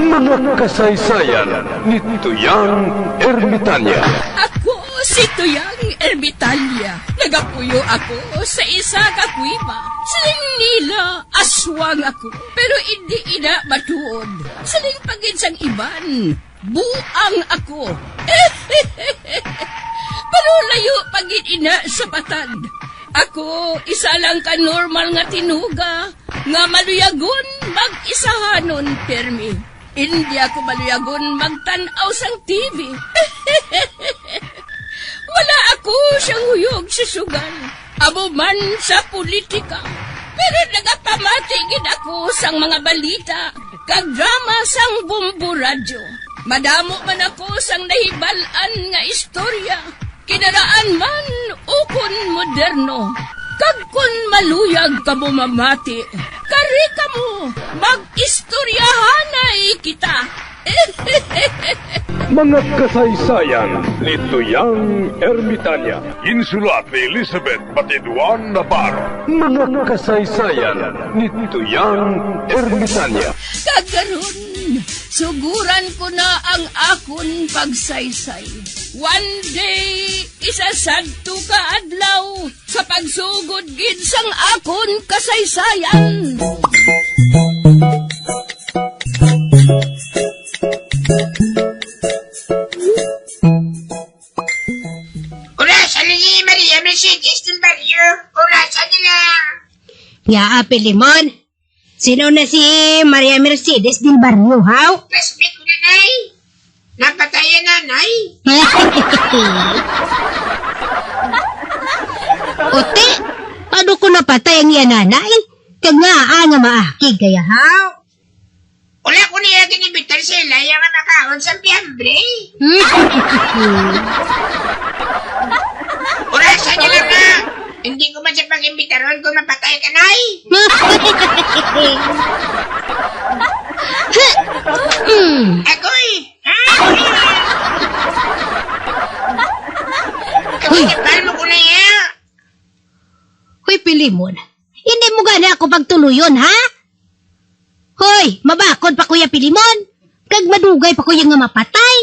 Mga kasaysayan ni Tuyang Ermitanya. Ako si Tuyang Ermitanya. Nagapuyo ako sa isa ka kuiba. Siling nila, aswang ako. Pero hindi ina matuod. Siling paginsang iban, buang ako. Pero layo pagin ina sa batad. Ako, isa lang ka normal nga tinuga, nga maluyagon mag-isahanon, permi. Hindi ako maluyagon magtanaw sang TV. Wala ako siyang huyog sa sugal, abo man sa politika. Pero nagapamatagin ako sang mga balita, kag drama sang Bumbu Radyo. Madamo man ako sang nahibalan nga istorya, kinaraan man ukon moderno. Kag kun maluyag ka mo mamati, kari ka mo, mag-istoryahanay kita. Mga kasaysayan ni Tuyang Ermitanya. Insulat ni Elizabeth Batiduan Navarro. Mga kasaysayan ni Tuyang Ermitanya. Kagaron, suguran ko na ang akon pagsaysay. One day, isasadto ka adlaw sa pagsugod gid sang akon kasaysayan. Orasan ni Maria Mercedes del Barrio. Orasan nila. Ya, Limon. Sino na si Maria Mercedes del Barrio, haw? Classmate ko nanay. Napatayan nanay. Ote, paano ko napatay ang yan, nanay? Kag nga, nga maakig kaya, haw? Wala ko niya ginibitar sila yung nakaon sa piyambre. Orasan nila na. Hindi ko man siya pag-imbitaron kung mapatay ka, nay. Agoy. Kapag mo ko na yan. Hoy, Pilimon, hindi mo gana ako pagtuluyon, ha? Hoy, mabakod pa kuya Pilimon. Kag madugay pa kuya nga mapatay.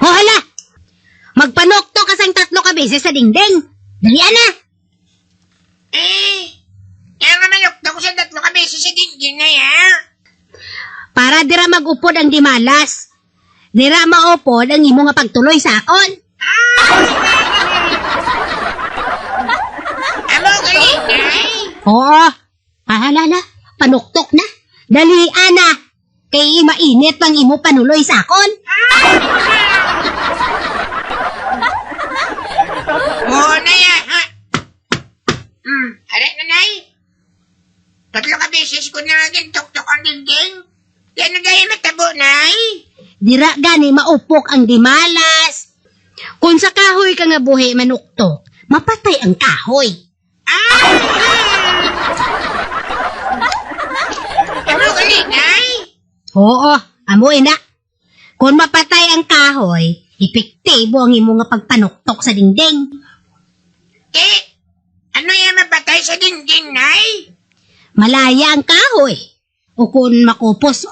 O hala, magpanokto ka sang 3 ka beses sa dingding. Dalian na. Kaya nga manokta ko sa 3 ka beses sa dingding na yan. Para dira mag-upod ang dimalas. Dira maupod ang imo nga pagtuloy sa akon. Amo galing, nay. Oo, pahalala, panuktok na. Dalian na. Kay mainit pang imo panuloy sa akon. Oo na yan, ha? Aray na, nay. 3 ka beses ko na gintok-tok ang dingding. Yan na dahil matabo, nay. Dira gani maupok ang dimalas. Kung sa kahoy ka nga buhi manuktok, mapatay ang kahoy. Amo galing, nay. Oo, amoy na. Kung mapatay ang kahoy, epektibo ang imo nga pagpanuktok sa dingding. Ano yan mapatay sa dingding, nay? Malaya ang kahoy. O kung makupos,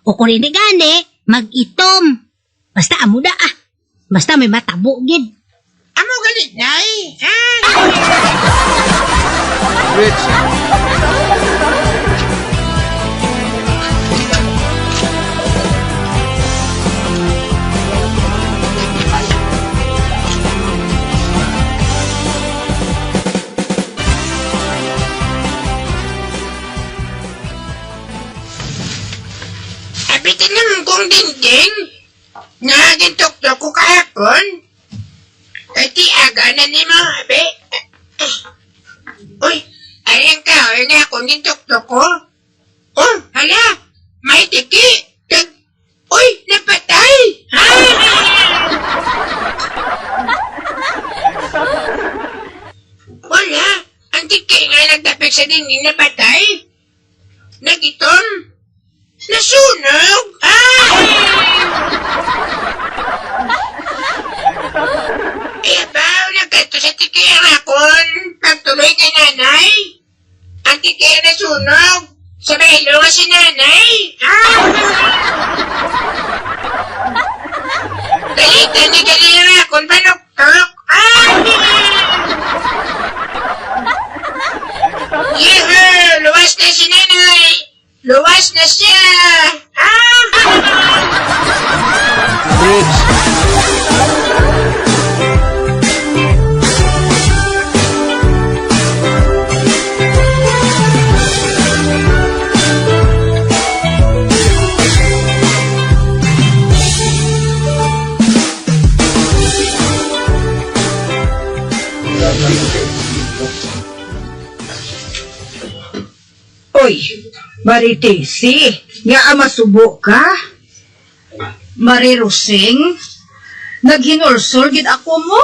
o kung hindi gani, mag-itom. Basta amo da ah. Basta may matabo gid. Amo galing, nay. Rich. Abitin naman kong dingding. Nagintok-tok ko kahapon. Ay, tiaga na ni mo, abe. Uy, ayan ka, nga akong gintok-tok ko. Oh, hala, may tiki. Uy, napatay. Wala, ang tiki nga nagdapik sa dingding napatay. Nagitom. Nasunog. Abaw, nagkato sa tiki ang akon. Pagtuloy kay nanay. Ang tiki nasunog. Sa bahilo nga si nanay. Galitan ni Galera kung banok-tok. Yeho! Luwas na si nanay! Luwas na siya! Rich, Oy, Maritesi, nga masubo ka? Marirusing, naghinulsol gid ako mo?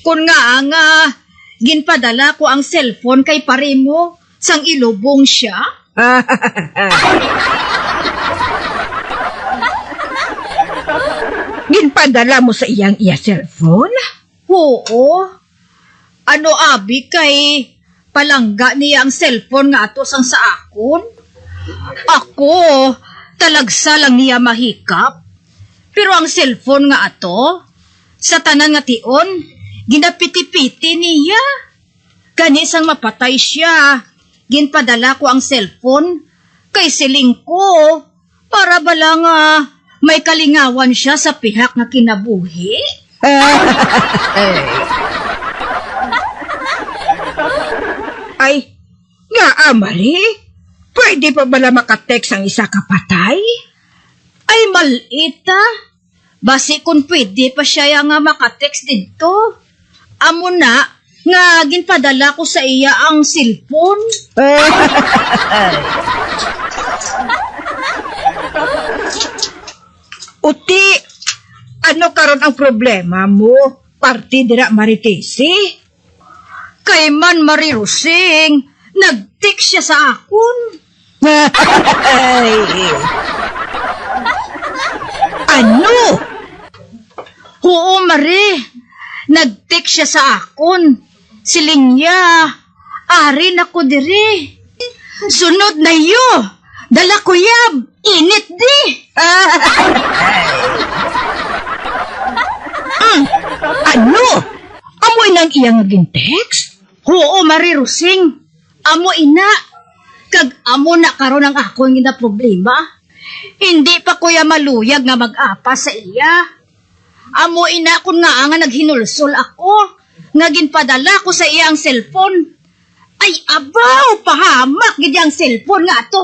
Kung nga, ginpadala ko ang cellphone kay pare mo, sang ilubong siya? Ginpadala mo sa iyang iya cellphone? Oo. Ano abi kay palangga niya ang cellphone nga ato sang sa akon? Ako, talagsa lang niya mahikap. Pero ang cellphone nga ato, sa tanan nga tion, ginapiti-piti niya. Gani sang mapatay siya, ginpadala ko ang cellphone kay siling ko para bala nga may kalingawan siya sa pihak nga kinabuhi. Ay, nga Mari, pwede pa bala makatext ang isa kapatay? Ay, malita. Basi kung pwede pa siya nga makatext dito. Amo na, nga ginpadala ko sa iya ang cellphone. Uti, ano karon ang problema mo? Parti dira Maritesi? Kay man marirusing, nag-text siya sa akon. Ano? Oo, Mari. Nag-text siya sa akon. Siling niya, arin ako diri. Sunod na iyo. Dala ko yab. Init di. Ano? Amoy nang iyang gintext? Oo, Mari Rusing. Amo ina. Kag amo na karon ang ako nga problema. Hindi pa kuya maluyag nga mag-apa sa iya. Amo ina kun nga nga naghinulsol ako. Nga ginpadala ko sa iya ang cellphone. Ay abaw, pahamak gid ang cellphone nga to.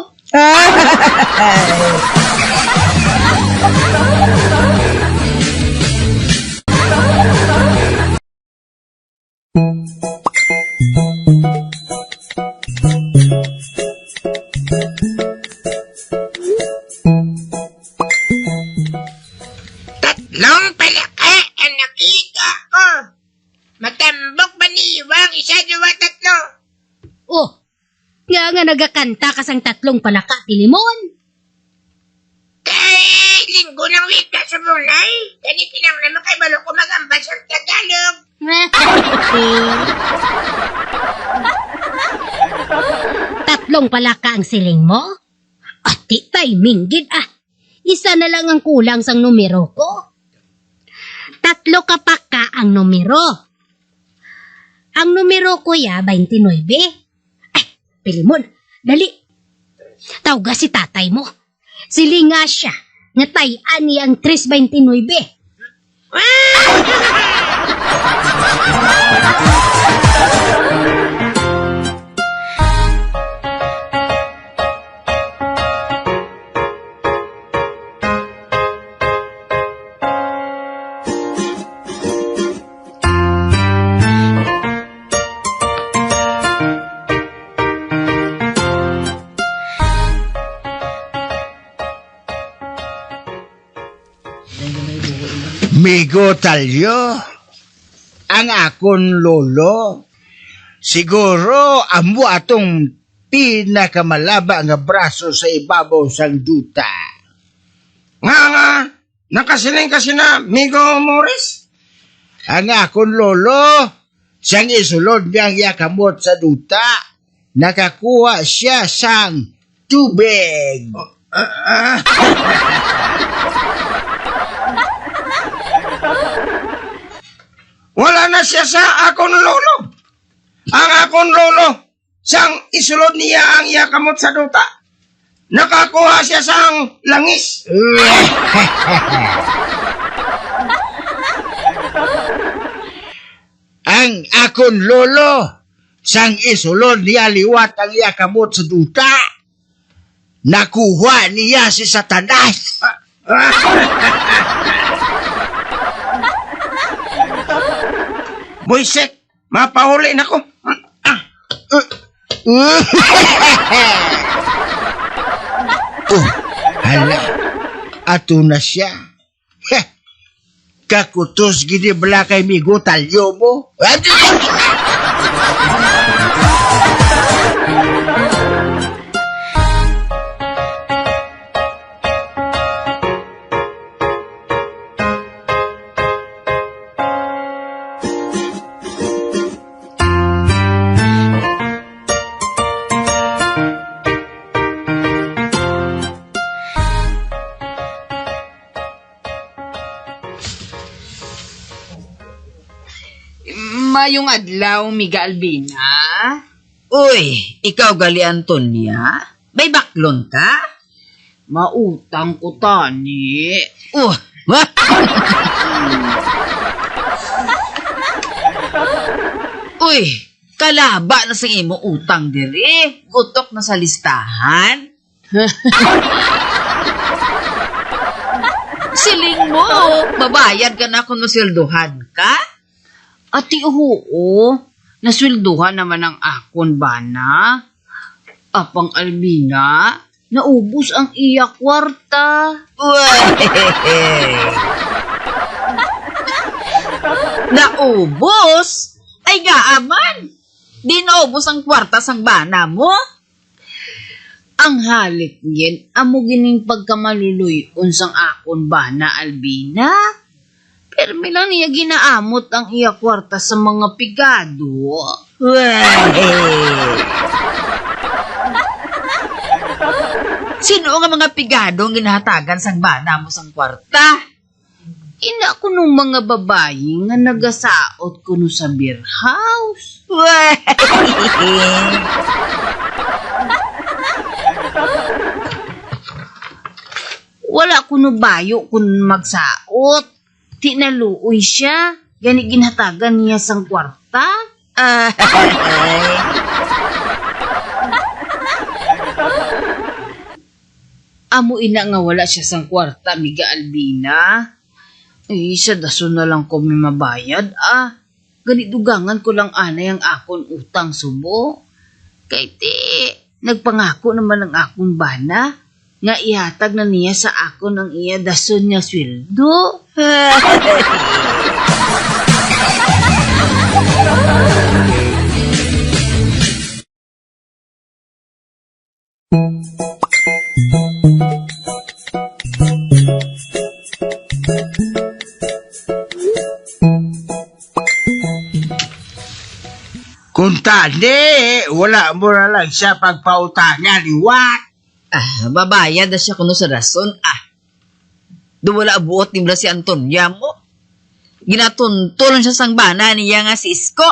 Tatlong palaka ang nakita ko. Matambok ba ni Iwang? Isa, dua, tatlo. Oh, nga nagakanta ka sang tatlong palaka, Pilimon. Kay linggo ng wika sa bunay. Kani pinang naman kay balo ko magambas ang Tagalog. Tatlong palaka ang siling mo? Ati timing gid ah. Isa na lang ang kulang sang numero ko. Tatlo ka pa ka ang numero. Ang numero ko ya 29. Ay, Pilimon, dali. Tawga si tatay mo. Silinga siya. Nga tayan niya ang 329. Migo talyo, ang akon lolo, siguro amo atong pinakamalaba nga braso sa ibabaw sang duta. Nga, nakasiling kasi na, Migo Morris? Ang akon lolo, siyang isulod niyang yakamot sa duta, nakakuha siya sang tubig. Wala na siya sa akon lolo. Ang akon lolo, sang isulod niya ang iya kamot sa duta. Nakakuha siya sang langis. Ang akon lolo, sang isulod niya liwat ang iya kamot sa duta. Nakuha niya si Satanas. Buisit, mapahuli na ko. Hala, ato na siya. Heh, kakutos gini bala kay migo talyo mo. Mayong adlaw, Miga Albina. Uy, ikaw gali Antonia? May baklon ka? Mautang ko tani. Uy, kalaba na sa imo utang diri. Gutok na sa listahan. Siling mo, babayad ka na kung masilduhan ka? Ati oo, naswelduhan naman ang akon bana. Apang Albina, naubos ang iya kwarta. Naubos? Ay gaaman! Di naubos ang kwarta sang bana mo? Ang halik ngin, amo gining pagkamaluluyon sang akon bana Albina. Pero lang niya ginaamot ang iya kwarta sa mga pigado. Sino nga mga pigadong ginahatagan sang bana mo sang kwarta? Ina ko nung mga babayi nga nagasaot ko no sa beer house. Wala ko no bayo kung magsaot. Tinaluoy siya. Gani ginhatagan niya sang kwarta. Amo ina nga wala siya sang kwarta, Miga Albina. Sa daso na lang ko may mabayad, Gani dugangan ko lang anay ang akon utang subo. Kay nagpangako naman ang akong bana nga ihatag na niya sa akon ang iya dason niya sweldo. Kung tani, wala mo na lang siya pagpautangan, liwat. Babayad na siya kuno sa rason. Do wala buot ni si Antonia mo. Ginatuntulon siya sang bana niya nga si Isko.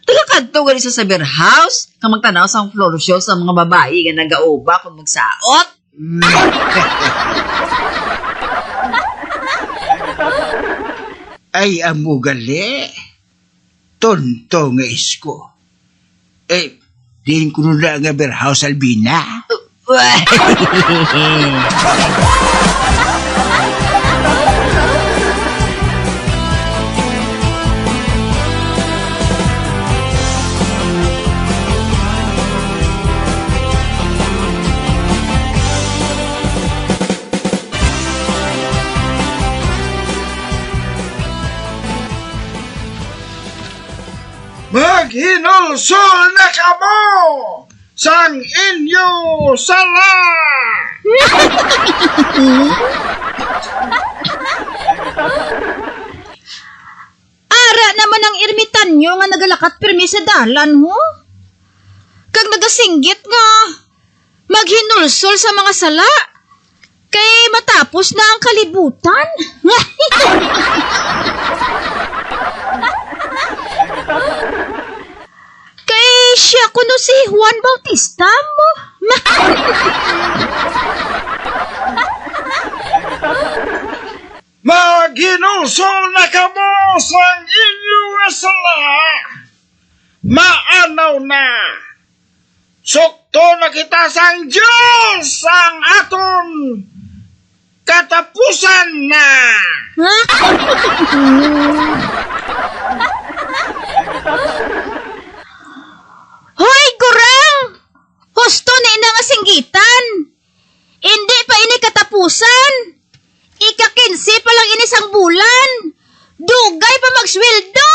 Taga-kadto gali sa beer house. Kang magtanaw sang floor show sa mga babae nga nagauba kung magsaot. Ay, amo gali. Tonto nga Isko. Din ko na nga beer house, Albina. Maghinulsol na kamo sang inyo sala! Ara naman ang ermitanyo nga nagalakat pirmi sa dalan ho. kag nagasinggit nga maghinulsol sa mga sala. Kay matapos na ang kalibutan. Kay siya kuno si Juan Bautista mo. Maghinusol na kamo sa inyong sala. Maanaw na. Sukto na kita sang Diyos ang aton katapusan na. Hoy, Gurang! Husto na ina nga singgitan. Hindi pa ini katapusan. Ika-15 pa lang ini sang bulan. Dugay pa magsweldo.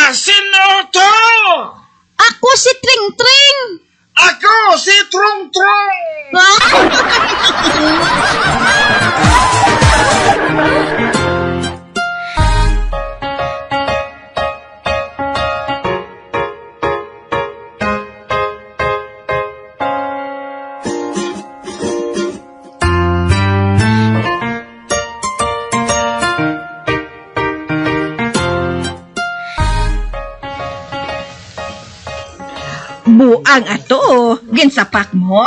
Sino to? Ako si Tring Tring. Ako si Trung Trung. Buang ato, ginsapak mo?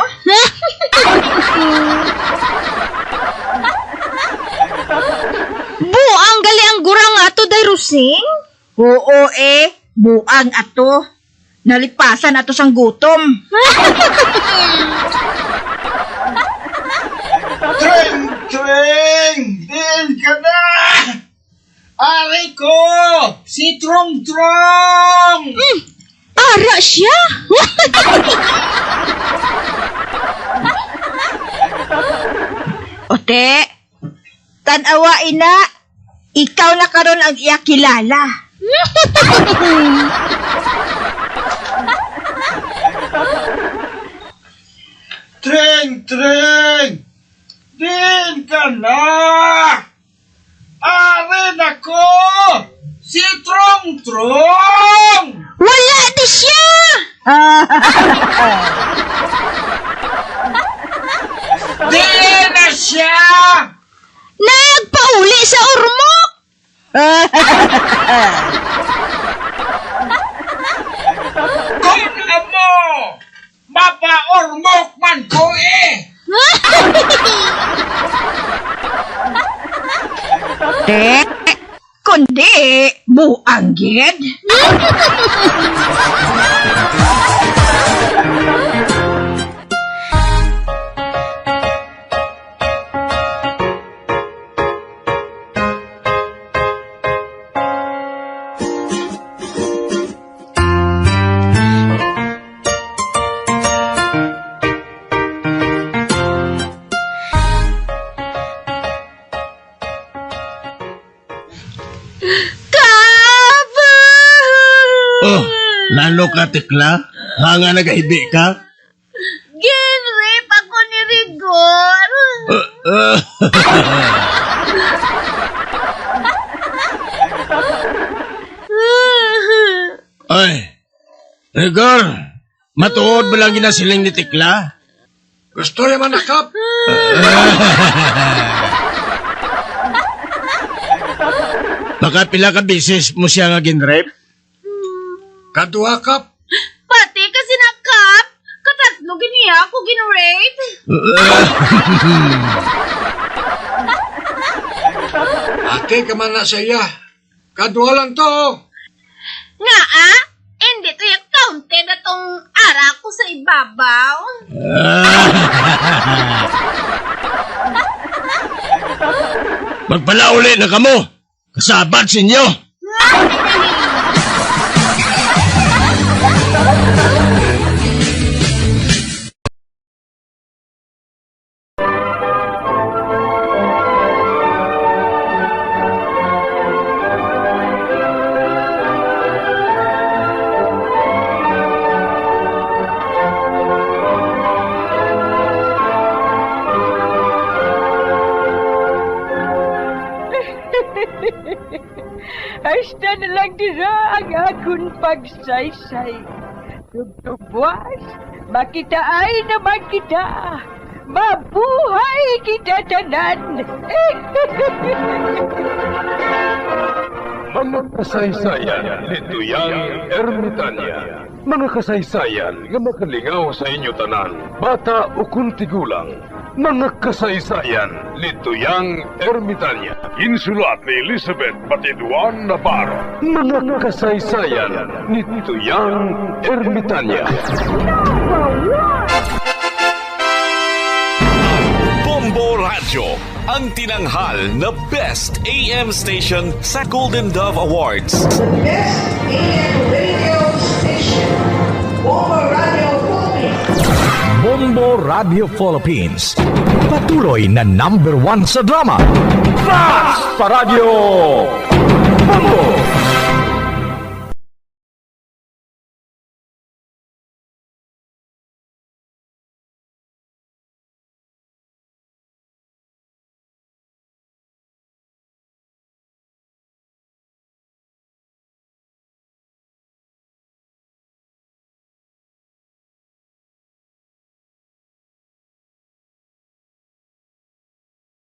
Buang gali ang gurang ato day rusing. Oo buang ato. Nalipasan ato sang gutom. Tring Tring, din ka na. Ari ko, si Trung Trung. Ara siya. Ote, tanawa ina, ikaw na karon ang iya kilala. Tring Tring, din ka na. Ari na ko, si Trung Trung. Wala di siya. Di na siya. Nagpauli sa urmok. Kung amo, mapa-ormok man ko Te, kundi buang gid. Oh, lalo ka, Tekla? Nga nagahibi ka? Ginrip ako ni Rigor. Ay, Rigor, matuod ba lang ginasiling ni Tekla? Gusto naman nakap. Baka pila ka bisis mo siya nga ginrape? Kadua kap. Pati kasi nakap. Katatlo giniya ako ginrape. Ate ka man na sa iya. Kadua lang to. Nga hindi to yung counted na tong ara ko sa ibabaw. Magpalauli na kamo. Kasabat sinyo. Basta na lang dira ang akong pagsaysay. Tugtugwas, makitaay naman kita. Mabuhay kita tanan. Mga kasaysayan ni Tuyang Ermitanya. Mga kasaysayan nga makalingaw sa inyo tanan, bata o kuntigulang. Mga kasaysayan ni Tuyang Ermitanya. Insulat ni Elizabeth Batiduan Navarro. Mga kasaysayan ni Tuyang Ermitanya. Bombo Radio, ang tinanghal na Best AM Station sa Golden Dove Awards. Bombo Radio Philippines. Patuloy na #1 sa drama. Fast sa Radio! Bombo!